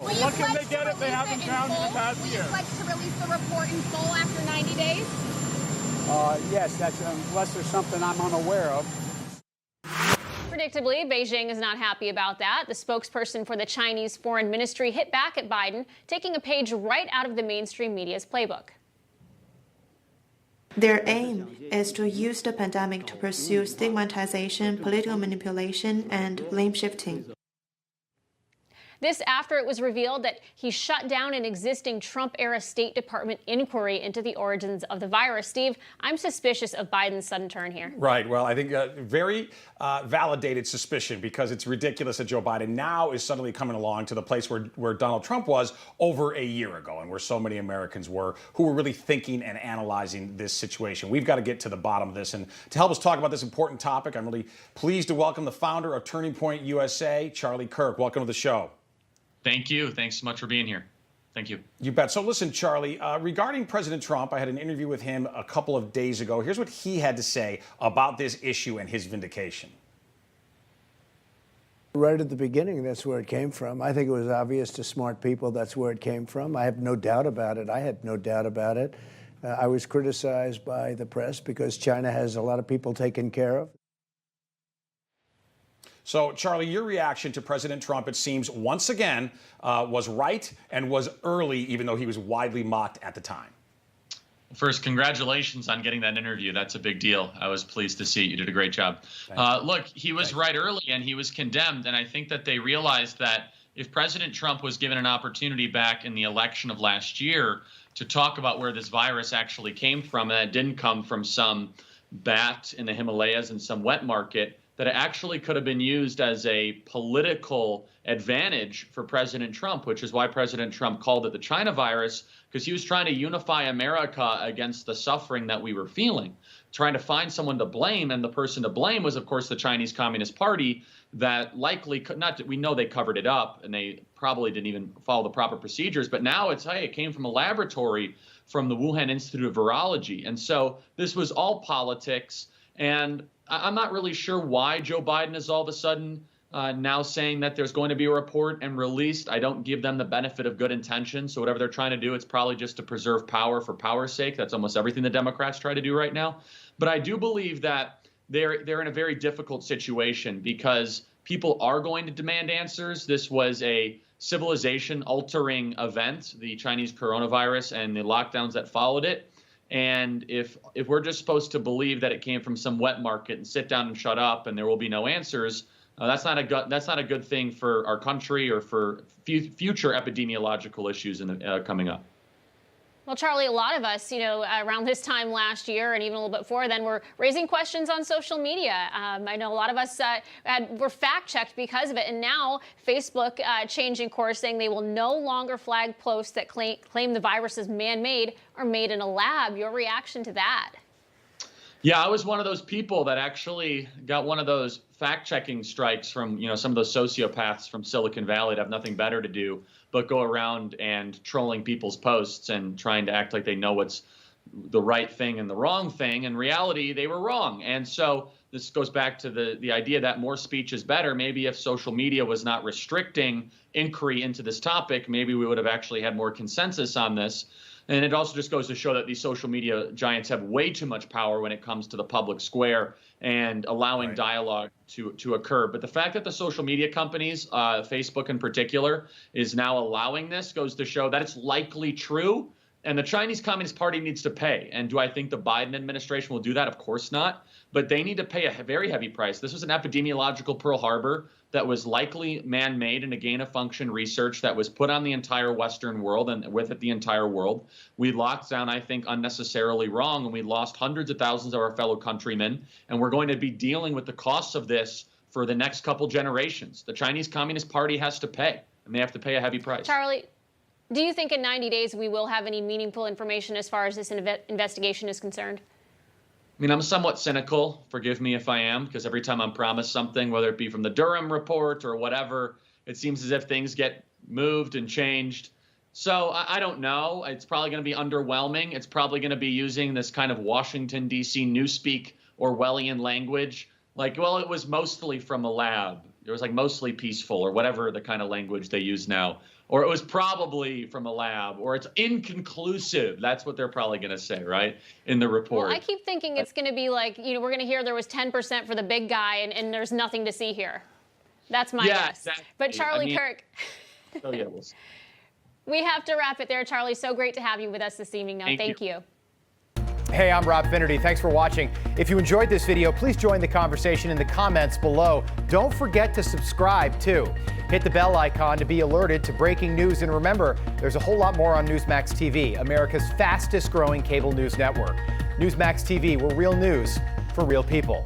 What can they get if they haven't found in the past year? Will you pledge to release the report in full after 90 days? Yes, that's unless there's something I'm unaware of. Predictably, Beijing is not happy about that. The spokesperson for the Chinese Foreign Ministry hit back at Biden, taking a page right out of the mainstream media's playbook. Their aim is to use the pandemic to pursue stigmatization, political manipulation, and blame shifting. This after it was revealed that he shut down an existing Trump-era State Department inquiry into the origins of the virus. Steve, I'm suspicious of Biden's sudden turn here. Right. Well, I think very validated suspicion, because it's ridiculous that Joe Biden now is suddenly coming along to the place where Donald Trump was over a year ago, and where so many Americans were who were really thinking and analyzing this situation. We've got to get to the bottom of this. And to help us talk about this important topic, I'm really pleased to welcome the founder of Turning Point USA, Charlie Kirk. Welcome to the show. Thank you. Thanks so much for being here. Thank you. You bet. So listen, Charlie, regarding President Trump, I had an interview with him a couple of days ago. Here's what he had to say about this issue and his vindication. Right at the beginning, that's where it came from. I think it was obvious to smart people that's where it came from. I have no doubt about it. I had no doubt about it. I was criticized by the press because China has a lot of people taken care of. So, Charlie, your reaction to President Trump, it seems, once again, was right and was early, even though he was widely mocked at the time. First, congratulations on getting that interview. That's a big deal. I was pleased to see it. You did a great job. Look, he was right early and he was condemned. And I think that they realized that if President Trump was given an opportunity back in the election of last year to talk about where this virus actually came from, and it didn't come from some bat in the Himalayas and some wet market, that it actually could have been used as a political advantage for President Trump, which is why President Trump called it the China virus, because he was trying to unify America against the suffering that we were feeling, trying to find someone to blame. And the person to blame was, of course, the Chinese Communist Party, that likely could not, we know they covered it up and they probably didn't even follow the proper procedures. But now it's, hey, it came from a laboratory from the Wuhan Institute of Virology. And so this was all politics. And I'm not really sure why Joe Biden is all of a sudden now saying that there's going to be a report and released. I don't give them the benefit of good intention. So whatever they're trying to do, it's probably just to preserve power for power's sake. That's almost everything the Democrats try to do right now. But I do believe that they're in a very difficult situation because people are going to demand answers. This was a civilization-altering event, the Chinese coronavirus and the lockdowns that followed it. And if we're just supposed to believe that it came from some wet market and sit down and shut up and there will be no answers, that's not a good thing for our country or for future epidemiological issues coming up. Well, Charlie, a lot of us, around this time last year and even a little bit before then, were raising questions on social media. I know a lot of us were fact-checked because of it. And now Facebook changing course, saying they will no longer flag posts that claim the virus is man-made or made in a lab. Your reaction to that? Yeah, I was one of those people that actually got one of those fact-checking strikes from, some of those sociopaths from Silicon Valley that have nothing better to do but go around and trolling people's posts and trying to act like they know what's the right thing and the wrong thing. In reality, they were wrong. And so this goes back to the idea that more speech is better. Maybe if social media was not restricting inquiry into this topic, maybe we would have actually had more consensus on this. And it also just goes to show that these social media giants have way too much power when it comes to the public square and allowing dialogue to occur. But the fact that the social media companies, Facebook in particular, is now allowing this goes to show that it's likely true. And the Chinese Communist Party needs to pay. And do I think the Biden administration will do that? Of course not. But they need to pay a very heavy price. This was an epidemiological Pearl Harbor that was likely man-made in a gain-of-function research that was put on the entire Western world and with it the entire world. We locked down, I think, unnecessarily wrong, and we lost hundreds of thousands of our fellow countrymen. And we're going to be dealing with the costs of this for the next couple generations. The Chinese Communist Party has to pay, and they have to pay a heavy price. Charlie, do you think in 90 days we will have any meaningful information as far as this investigation is concerned? I mean, I'm somewhat cynical, forgive me if I am, because every time I'm promised something, whether it be from the Durham report or whatever, it seems as if things get moved and changed. So I don't know. It's probably going to be underwhelming. It's probably going to be using this kind of Washington, D.C. newspeak Orwellian language. Like, well, it was mostly from a lab. It was like mostly peaceful or whatever the kind of language they use now. or it was probably from a lab, or it's inconclusive. That's what they're probably going to say, right, in the report. Well, I keep thinking it's going to be like, we're going to hear there was 10% for the big guy, and there's nothing to see here. That's my guess. Exactly. But Charlie Kirk. Oh, yeah, we'll see. We have to wrap it there, Charlie. So great to have you with us this evening. Now, thank you. Hey, I'm Rob Finnerty. Thanks for watching. If you enjoyed this video, please join the conversation in the comments below. Don't forget to subscribe, too. Hit the bell icon to be alerted to breaking news. And remember, there's a whole lot more on Newsmax TV, America's fastest growing cable news network. Newsmax TV, we're real news for real people.